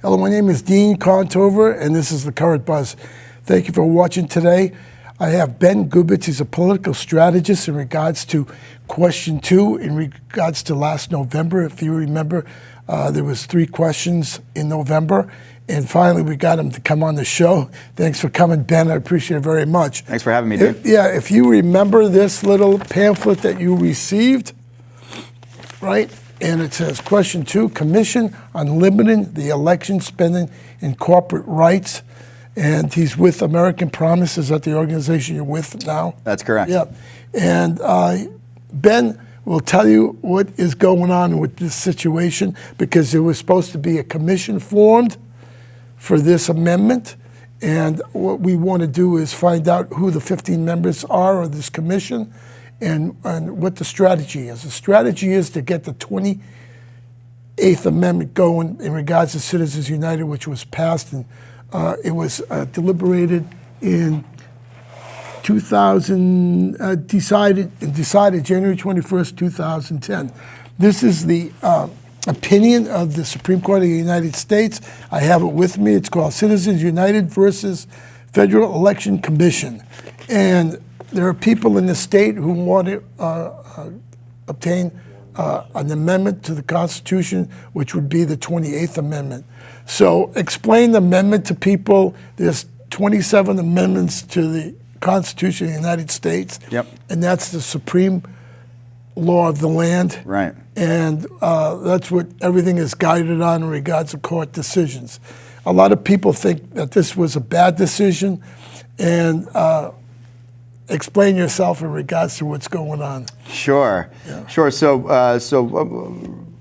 Hello, my name is Dean Contover, and this is the Current Buzz. Thank you for watching today. I have Ben Gubits. He's a political strategist in regards to question 2, in regards to last November. If you remember, there was 3 questions in November, and finally we got him to come on the show. Thanks for coming, Ben. I appreciate it very much. Thanks for having me, Dean. If you remember this little pamphlet that you received, right? And it says, question 2, Commission on Limiting the Election Spending in Corporate Rights. And he's with American Promise. Is that the organization you're with now? That's correct. Yeah. And Ben will tell you what is going on with this situation, because there was supposed to be a commission formed for this amendment. And what we want to do is find out who the 15 members are of this commission, and what the strategy is. The strategy is to get the 28th Amendment going in regards to Citizens United, which was passed, and it was deliberated in 2000, decided January 21st, 2010. This is the opinion of the Supreme Court of the United States. I have it with me. It's called Citizens United versus Federal Election Commission. And there are people in the state who want to obtain an amendment to the Constitution, which would be the 28th Amendment. So explain the amendment to people. There's 27 amendments to the Constitution of the United States. Yep. And that's the supreme law of the land. Right. And that's what everything is guided on in regards to court decisions. A lot of people think that this was a bad decision, and explain yourself in regards to what's going on. Sure. Yeah. Sure. So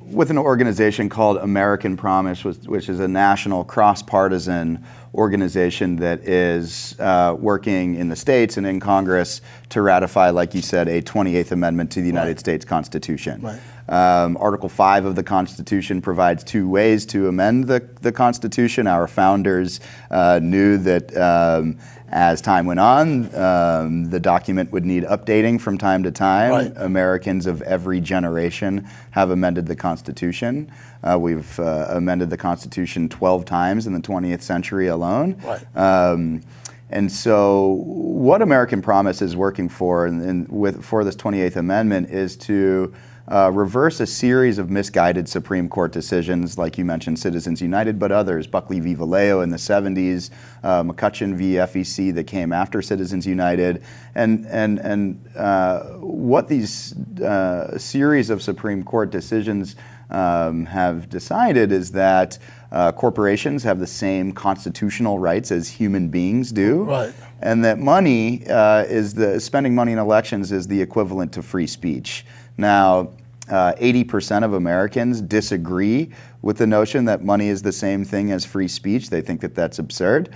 with an organization called American Promise, which is a national cross-partisan organization that is working in the states and in Congress to ratify, like you said, a 28th Amendment to the United States Constitution. Right. Article 5 of the Constitution provides 2 ways to amend the Constitution. Our founders knew that as time went on, the document would need updating from time to time. Right. Americans of every generation have amended the Constitution. We've amended the Constitution 12 times in the 20th century alone. Right. And so what American Promise is working for for this 28th Amendment is to reverse a series of misguided Supreme Court decisions, like you mentioned, Citizens United, but others, Buckley v. Vallejo in the 70s, McCutcheon v. FEC that came after Citizens United, and what these series of Supreme Court decisions have decided is that corporations have the same constitutional rights as human beings do, right, and that money spending money in elections is the equivalent to free speech. Now, 80% of Americans disagree with the notion that money is the same thing as free speech. They think that that's absurd.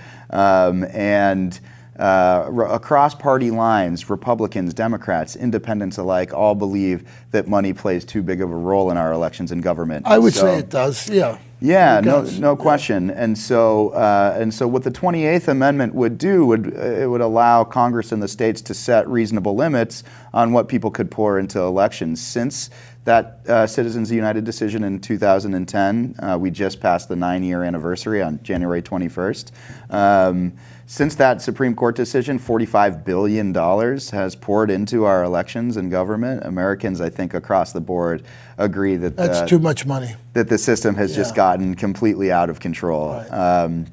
Across party lines, Republicans, Democrats, independents alike all believe that money plays too big of a role in our elections and government. I would say it does, yeah. Yeah, no question. And so what the 28th Amendment would do it would allow Congress and the states to set reasonable limits on what people could pour into elections. Since that Citizens United decision in 2010, we just passed the 9-year anniversary on January 21st. Since that Supreme Court decision, $45 billion has poured into our elections and government. Americans, I think, across the board agree that that's too much money. That the system has just gotten completely out of control. Right.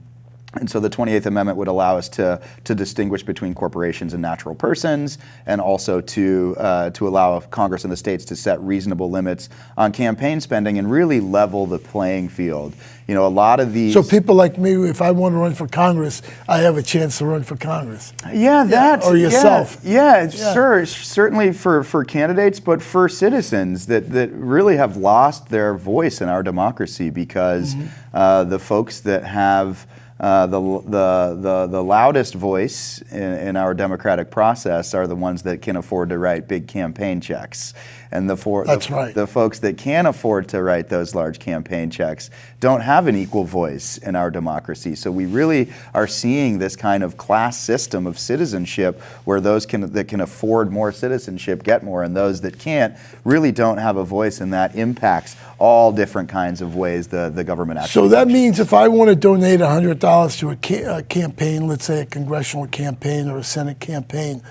And so the 28th Amendment would allow us to distinguish between corporations and natural persons, and also to allow Congress and the states to set reasonable limits on campaign spending and really level the playing field. You know, a lot of these... So people like me, if I want to run for Congress, I have a chance to run for Congress. Yeah, that... Or yourself. Yeah, sure, certainly for candidates, but for citizens that really have lost their voice in our democracy, because the folks that have the loudest voice in our democratic process are the ones that can afford to write big campaign checks. and That's right. the folks that can afford to write those large campaign checks don't have an equal voice in our democracy. So we really are seeing this kind of class system of citizenship where those that can afford more citizenship get more, and those that can't really don't have a voice, and that impacts all different kinds of ways the government actually So that functions. means if I want to donate $100 to a campaign, let's say a congressional campaign or a Senate campaign,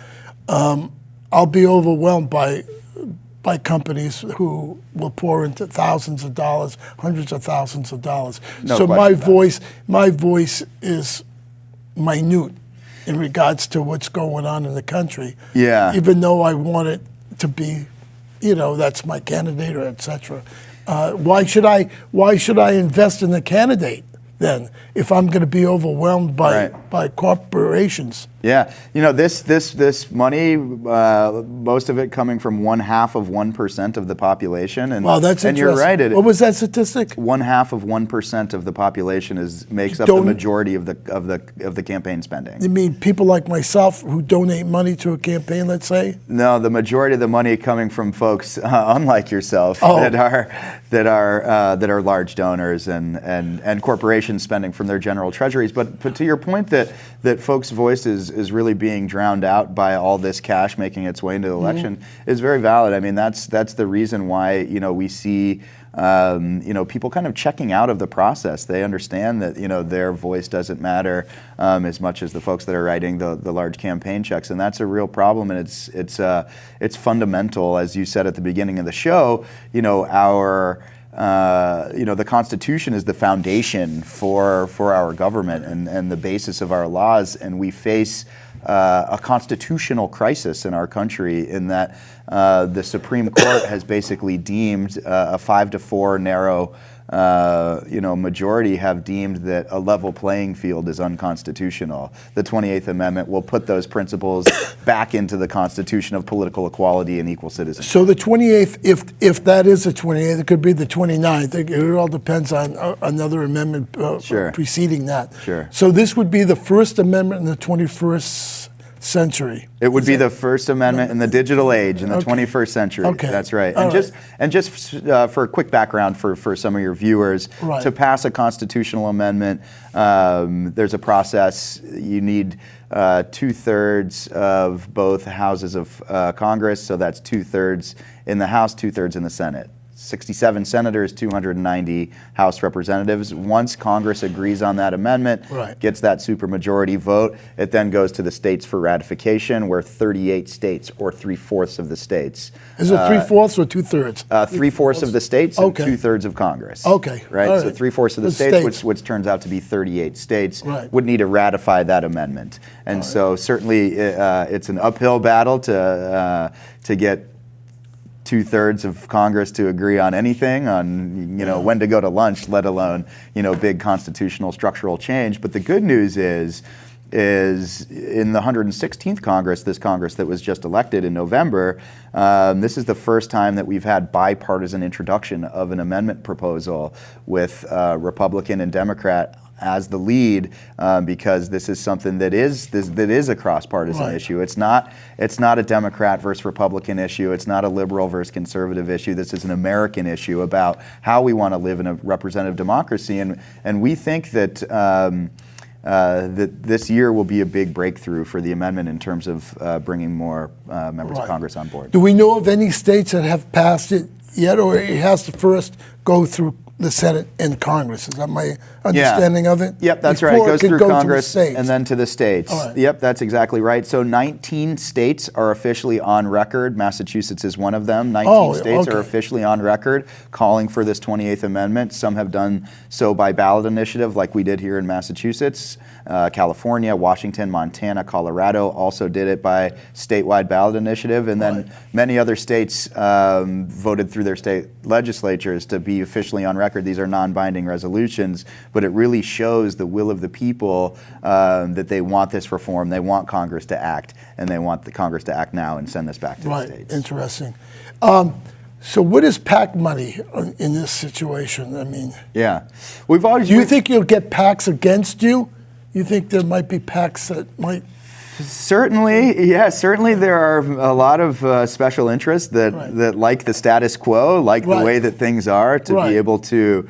I'll be overwhelmed by companies who will pour into thousands of dollars, hundreds of thousands of dollars. No So question my voice is minute in regards to what's going on in the country. Yeah. Even though I want it to be, that's my candidate or et cetera. Why should I invest in the candidate then if I'm going to be overwhelmed by corporations? Yeah, this money, most of it coming from 1/2% of the population, and Wow, that's and interesting. you're right. What was that statistic? 1/2% of the population makes up the majority of the campaign spending. You mean people like myself who donate money to a campaign, let's say? No, the majority of the money coming from folks unlike yourself that are large donors and corporations spending from their general treasuries. But to your point that folks' voice is really being drowned out by all this cash making its way into the election is very valid. I mean, that's the reason why we see people kind of checking out of the process. They understand that their voice doesn't matter as much as the folks that are writing the large campaign checks, and that's a real problem. And it's fundamental, as you said at the beginning of the show. The Constitution is the foundation for our government and the basis of our laws, and we face a constitutional crisis in our country in that the Supreme Court has basically deemed a 5-4 narrow majority have deemed that a level playing field is unconstitutional. The 28th Amendment will put those principles back into the Constitution of political equality and equal citizenship. So the 28th, if that is the 28th, it could be the 29th. It all depends on another amendment Sure. preceding that. Sure. So this would be the First Amendment in the 21st century. It would be the First Amendment in the digital age in the Okay. 21st century. Okay. That's right. All And just for a quick background for some of your viewers, Right. to pass a constitutional amendment, there's a process. You need 2/3 of both houses of Congress, so that's 2/3 in the House, 2/3 in the Senate. 67 senators, 290 House representatives. Once Congress agrees on that amendment, Right. gets that supermajority vote, it then goes to the states for ratification, where 38 states, or 3/4 of the states. Is it 3/4 or 2/3? 3/4 of the states and Okay. 2/3 of Congress. Okay. Right? All So right. 3/4 of the The states, states. which turns out to be 38 states, Right. would need to ratify that amendment. And so certainly it's an uphill battle to get 2/3 of Congress to agree on anything, on when to go to lunch, let alone big constitutional structural change. But the good news is in the 116th Congress, this Congress that was just elected in November, this is the first time that we've had bipartisan introduction of an amendment proposal with Republican and Democrat as the lead, because this is something that is a cross-partisan Right. issue. It's not a Democrat versus Republican issue. It's not a liberal versus conservative issue. This is an American issue about how we want to live in a representative democracy, and we think that that this year will be a big breakthrough for the amendment in terms of bringing more members Right. of Congress on board. Do we know of any states that have passed it yet, or it has to first go through the Senate and Congress? Is that my understanding of it? Yep, that's right. Before It goes can through go to the Congress states. and then to the states. All right. Yep, that's exactly right. So 19 states are officially on record. Massachusetts is one of them. 19 states are okay. officially on record calling for this 28th Amendment. Some have done so by ballot initiative, like we did here in Massachusetts. California, Washington, Montana, Colorado also did it by statewide ballot initiative. And then many other states voted through their state legislatures to be officially on record. These are non-binding resolutions, but it really shows the will of the people that they want this reform, they want Congress to act, and they want the Congress to act now and send this back to the states. Interesting. So what is PAC money in this situation? I mean, Yeah. Do do you think you'll get PACs against you? You think there might be PACs that might Certainly, yeah, certainly there are a lot of special interests that like the status quo, like the way that things are, to be able to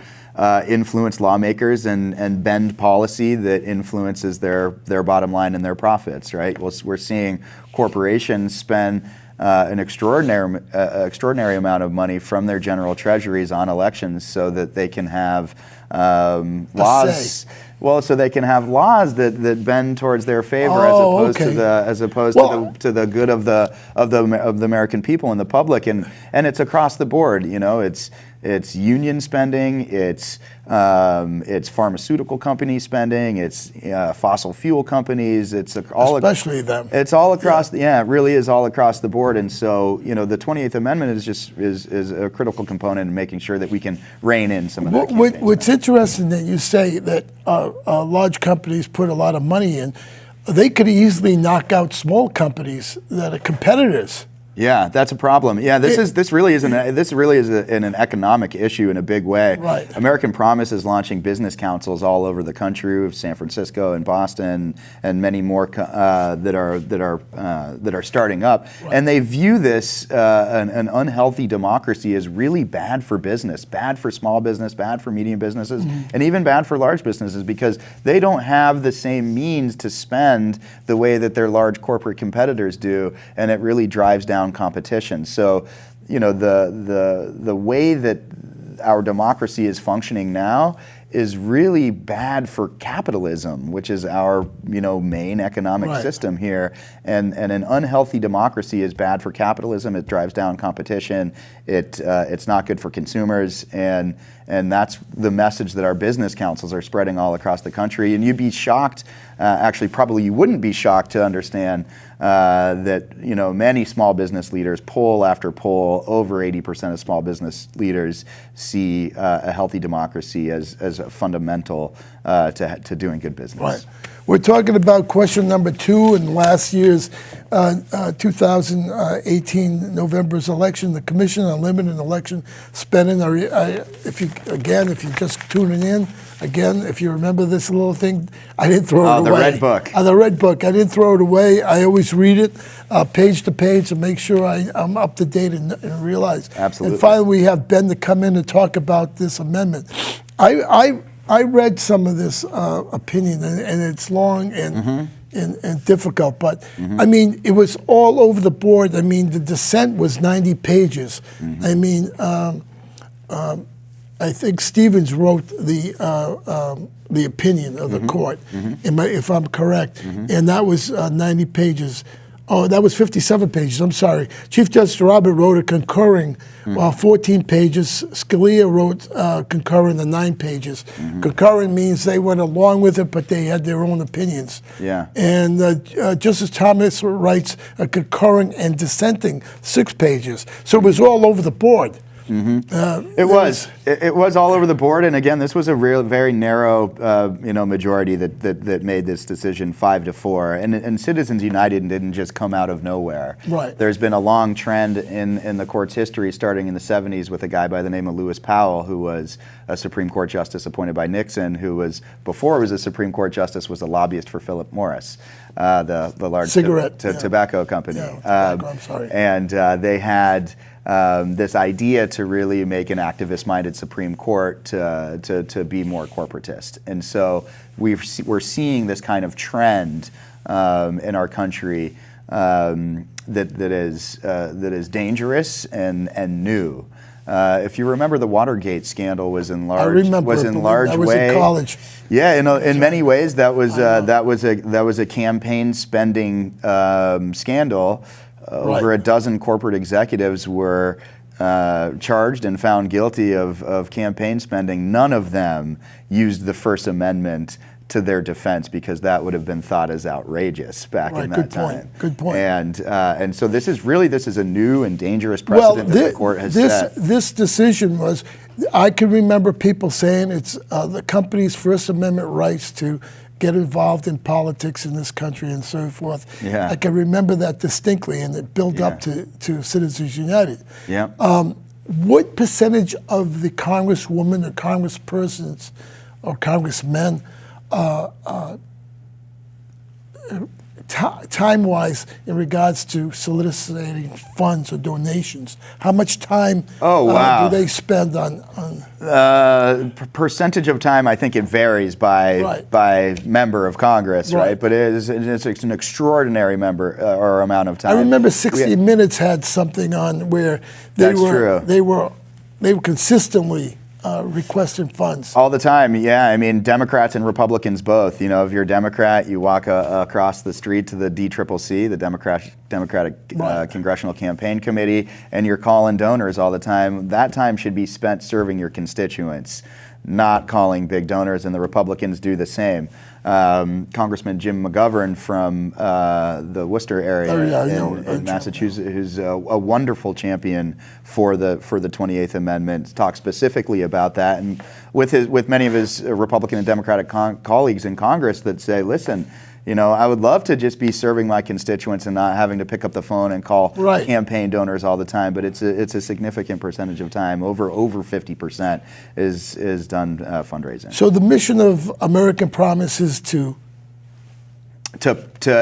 influence lawmakers and bend policy that influences their bottom line and their profits, right? We're seeing corporations spend an extraordinary amount of money from their general treasuries on elections so that they can have laws. Well, so they can have laws that bend towards their favor, as opposed to the good of the American people and the public, and it's across the board. You know, it's union spending, it's pharmaceutical company spending, it's fossil fuel companies, especially them. It's all across. It really is all across the board. And so, you know, the 28th Amendment is a critical component in making sure that we can rein in some of that. What's interesting that you say that large companies put a lot of money in, they could easily knock out small companies that are competitors. Yeah, that's a problem. Yeah, this really is an economic issue in a big way. Right. American Promise is launching business councils all over the country, San Francisco and Boston, and many more that are starting up. Right. And they view this an unhealthy democracy as really bad for business, bad for small business, bad for medium businesses, and even bad for large businesses, because they don't have the same means to spend the way that their large corporate competitors do, and it really drives down competition. So, you know, the way that our democracy is functioning now is really bad for capitalism, which is our, you know, main economic system here. And an unhealthy democracy is bad for capitalism. It drives down competition. It's not good for consumers, and that's the message that our business councils are spreading all across the country. And you'd be shocked, actually, probably you wouldn't be shocked to understand that, you know, many small business leaders, poll after poll, over 80% of small business leaders see a healthy democracy as a fundamental to doing good business. Right. We're talking about question number 2 in last year's 2018 November's election. The Commission on Limited Election Spending. If you're just tuning in, again, if you remember this little thing, I didn't throw it away. The red book. The red book. I didn't throw it away. I always read it page to page to make sure I'm up to date and realize. Absolutely. And finally, we have Ben to come in and talk about this amendment. I read some of this opinion, and it's long and difficult, but I mean, it was all over the board. I mean, the dissent was 90 pages. I mean, I think Stevens wrote the opinion of the court, if I'm correct, and that was 90 pages. Oh, that was 57 pages. I'm sorry. Chief Justice Robert wrote a concurring 14 pages. Scalia wrote concurring the 9 pages. Concurring means they went along with it, but they had their own opinions. Yeah. And Justice Thomas writes a concurring and dissenting 6 pages. So it was all over the board. It was all over the board, and again, this was a very narrow, majority that made this decision 5-4. And Citizens United didn't just come out of nowhere. Right. There's been a long trend in the court's history, starting in the 70s, with a guy by the name of Lewis Powell, who was a Supreme Court justice appointed by Nixon, who was, before he was a Supreme Court justice, was a lobbyist for Philip Morris, the large tobacco company. Yeah, tobacco, I'm sorry. And they had this idea to really make an activist-minded Supreme Court to be more corporatist. And so we're seeing this kind of trend in our country that is dangerous and new. If you remember, the Watergate scandal was in large way. I was in college. Yeah, in many ways that was a campaign spending scandal. Over a dozen corporate executives were charged and found guilty of campaign spending. None of them used the First Amendment to their defense, because that would have been thought as outrageous back in that time. Good point. And so this is a new and dangerous precedent that the court has set. This decision was, I can remember people saying it's the company's First Amendment rights to get involved in politics in this country and so forth. Yeah. I can remember that distinctly, and it built up to Citizens United. Yeah. What percentage of the congresswomen or congresspersons or congressmen time-wise in regards to soliciting funds or donations? How much time wow. do they spend on percentage of time, I think it varies by member of Congress, right? But it's an extraordinary or amount of time. I remember 60 Minutes had something on where they were consistently requesting funds. All the time, yeah. I mean, Democrats and Republicans both. You know, if you're a Democrat, you walk across the street to the DCCC, the Democratic Congressional Campaign Committee, and you're calling donors all the time. That time should be spent serving your constituents, not calling big donors, and the Republicans do the same. Congressman Jim McGovern from the Worcester area in Massachusetts, who's a wonderful champion for the 28th Amendment, talks specifically about that, and with many of his Republican and Democratic colleagues in Congress that say, listen, you know, I would love to just be serving my constituents and not having to pick up the phone and call campaign donors all the time. But it's a significant percentage of time. Over 50% is done fundraising. So the mission of American Promise is to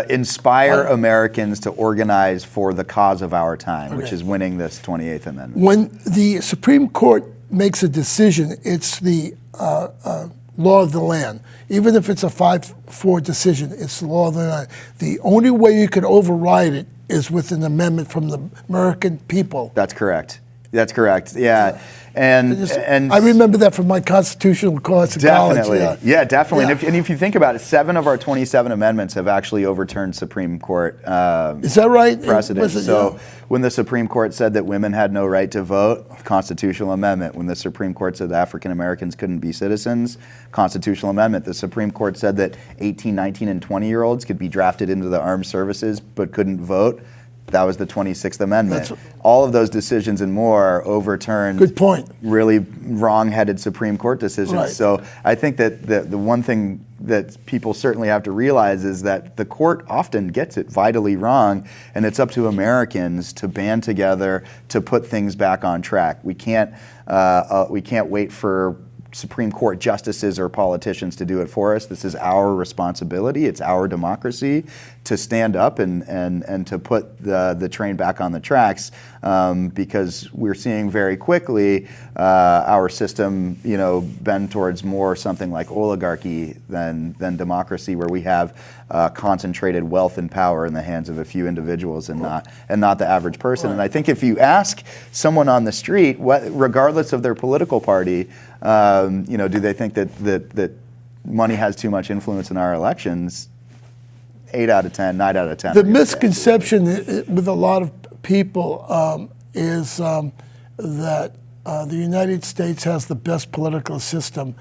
inspire Americans to organize for the cause of our time, which is winning this 28th Amendment. When the Supreme Court makes a decision, it's the law of the land. Even if it's a 5-4 decision, it's the law of the land. The only way you can override it is with an amendment from the American people. That's correct. That's correct. Yeah. And I remember that from my constitutional course in college. Yeah, definitely. Yeah. And if you think about it, 7 of our 27 amendments have actually overturned Supreme Court is that right? Precedent. So when the Supreme Court said that women had no right to vote, constitutional amendment. When the Supreme Court said that African Americans couldn't be citizens, constitutional amendment. The Supreme Court said that 18, 19, and 20-year-olds could be drafted into the armed services but couldn't vote. That was the 26th Amendment. All of those decisions and more overturned really wrong-headed Supreme Court decisions. Right. So I think that the one thing that people certainly have to realize is that the court often gets it vitally wrong, and it's up to Americans to band together to put things back on track. We can't wait for Supreme Court justices or politicians to do it for us. This is our responsibility. It's our democracy to stand up and to put the train back on the tracks, because we're seeing very quickly our system, bend towards more something like oligarchy than democracy, where we have concentrated wealth and power in the hands of a few individuals and not the average person. And I think if you ask someone on the street, regardless of their political party, do they think that money has too much influence in our elections? 8 out of 10, 9 out of 10. The misconception with a lot of people is that the United States has the best political system.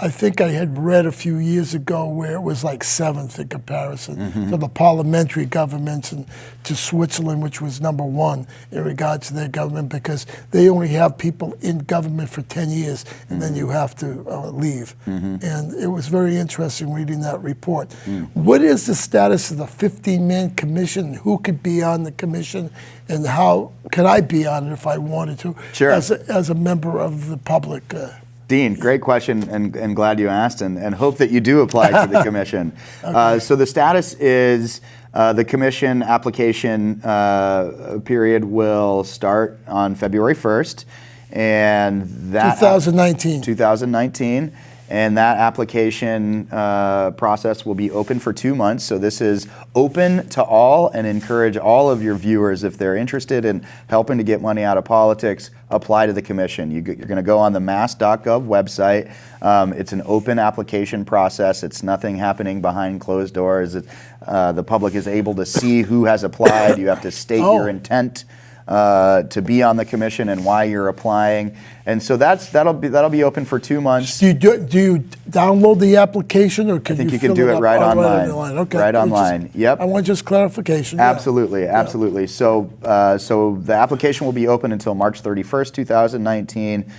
I think I had read a few years ago where it was like 7th in comparison to the parliamentary governments, and to Switzerland, which was number 1 in regards to their government, because they only have people in government for 10 years and then you have to leave. And it was very interesting reading that report. What is the status of the 15-man commission? Who could be on the commission, and how could I be on it if I wanted to, as a member of the public? Dean, great question, and glad you asked, and hope that you do apply to the commission. So the status is the commission application period will start on February 1st, and that 2019. And that application process will be open for 2 months. So this is open to all, and encourage all of your viewers, if they're interested in helping to get money out of politics, apply to the commission. You're going to go on the mass.gov website. It's an open application process. It's nothing happening behind closed doors. The public is able to see who has applied. You have to state your intent to be on the commission and why you're applying, and so that'll be open for 2 months. Do you download the application, or can I think you can do it right online? Okay. Right online. Yep. I want just clarification. Absolutely, absolutely. So the application will be open until March 31st, 2019.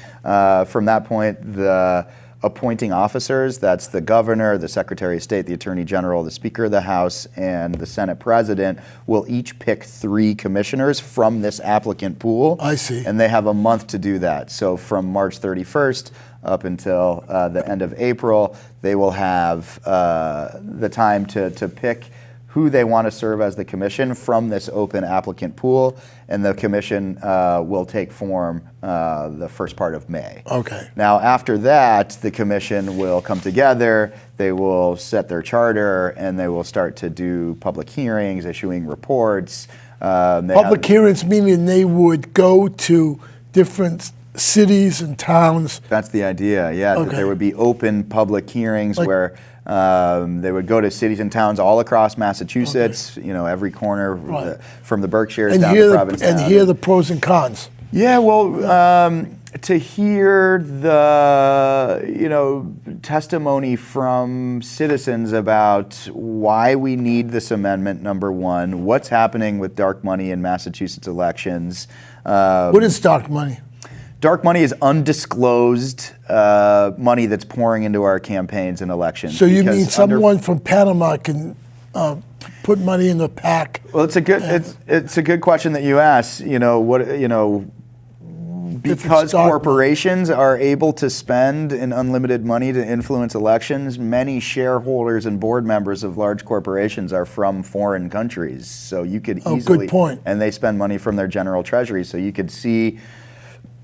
From that point, the appointing officers, that's the governor, the secretary of state, the attorney general, the speaker of the House, and the Senate president, will each pick 3 commissioners from this applicant pool. I see. And they have a month to do that. So from March 31st up until the end of April, they will have the time to pick who they want to serve as the commission from this open applicant pool, and the commission will take form the first part of May. Okay. Now, after that, the commission will come together, they will set their charter, and they will start to do public hearings, issuing reports. Public hearings meaning they would go to different cities and towns. That's the idea, yeah. That there would be open public hearings where they would go to cities and towns all across Massachusetts, every corner from the Berkshires down to Provincetown. And hear the pros and cons. Yeah, well, to hear the testimony from citizens about why we need this amendment, number one, what's happening with dark money in Massachusetts elections. What is dark money? Dark money is undisclosed money that's pouring into our campaigns and elections. So you mean someone from Panama can put money in the PAC? Well, it's a good question that you ask. Because corporations are able to spend an unlimited money to influence elections, many shareholders and board members of large corporations are from foreign countries. So you could easily, good point. And they spend money from their general treasury. So you could see,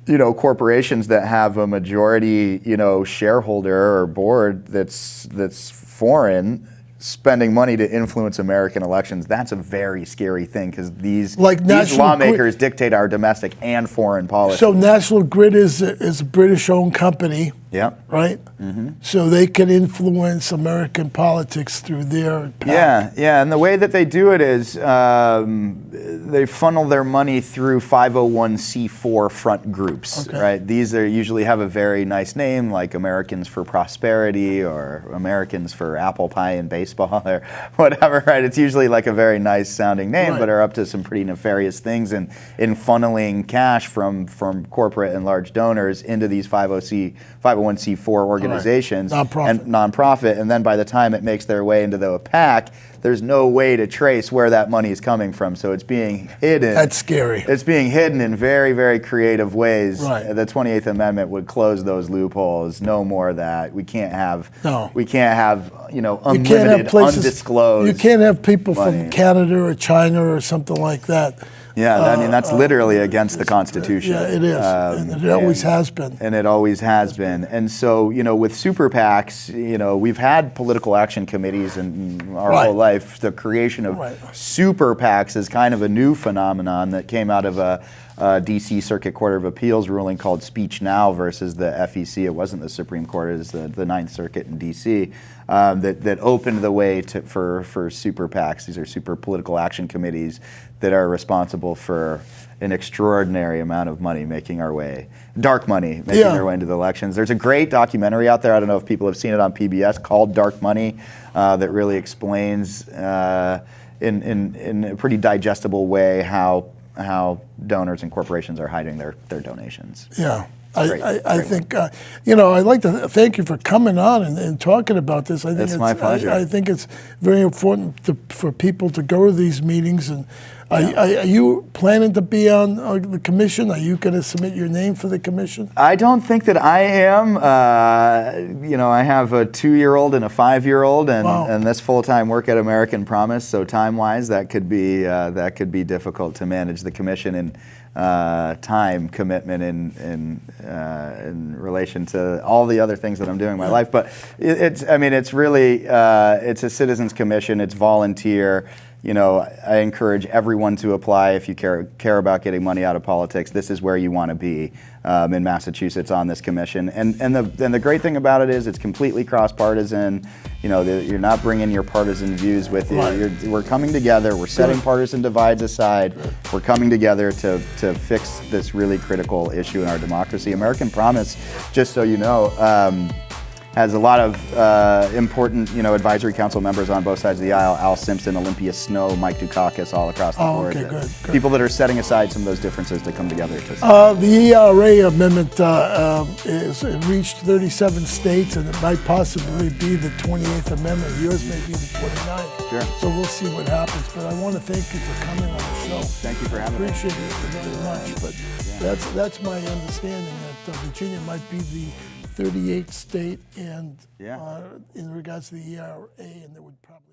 corporations that have a majority, shareholder or board that's foreign, spending money to influence American elections. That's a very scary thing because these lawmakers dictate our domestic and foreign policy. So National Grid is a British-owned company, right? Mm-hmm. So they can influence American politics through their PAC. Yeah, and the way that they do it is they funnel their money through 501c4 front groups, right? These usually have a very nice name, like Americans for Prosperity or Americans for Apple Pie and Baseball or whatever, right? It's usually like a very nice sounding name, but are up to some pretty nefarious things in funneling cash from corporate and large donors into these 501c4 organizations and nonprofit. And then by the time it makes their way into the PAC, there's no way to trace where that money is coming from. So it's being hidden. That's scary. It's being hidden in very, very creative ways. Right. The 28th Amendment would close those loopholes. No more of that. We can't have unlimited, undisclosed. You can't have people from Canada or China or something like that. Yeah, that's literally against the Constitution. Yeah, it is. And it always has been. And it always has been. And so, with super PACs, we've had political action committees in our whole life. The creation of super PACs is kind of a new phenomenon that came out of a D.C. Circuit Court of Appeals ruling called Speech Now versus the FEC. It wasn't the Supreme Court, it was the Ninth Circuit in D.C. That opened the way for super PACs. These are super political action committees that are responsible for an extraordinary amount of money making their way into the elections. There's a great documentary out there, I don't know if people have seen it on PBS, called Dark Money, that really explains in a pretty digestible way how donors and corporations are hiding their donations. Yeah. I think, I'd like to thank you for coming on and talking about this. I think it's my pleasure. I think it's very important for people to go to these meetings. And are you planning to be on the commission? Are you going to submit your name for the commission? I don't think that I am. I have a 2-year-old and a 5-year-old, and this full-time work at American Promise. So time-wise, that could be difficult to manage the commission and time commitment in relation to all the other things that I'm doing in my life. But it's a citizens commission. It's volunteer. I encourage everyone to apply if you care about getting money out of politics. This is where you want to be in Massachusetts on this commission. And the great thing about it is it's completely cross-partisan. You're not bringing your partisan views with you. We're coming together. We're setting partisan divides aside. We're coming together to fix this really critical issue in our democracy. American Promise, just so you know, has a lot of important, advisory council members on both sides of the aisle. Al Simpson, Olympia Snow, Mike Dukakis, all across the board. Okay, good. People that are setting aside some of those differences to come together. The ERA amendment is reached 37 states, and it might possibly be the 28th Amendment. Yours may be the 29th. Sure. So we'll see what happens. But I want to thank you for coming on the show. Thank you for having me. Appreciate it very much. But that's my understanding that Virginia might be the 38th state, and in regards to the ERA, and there would probably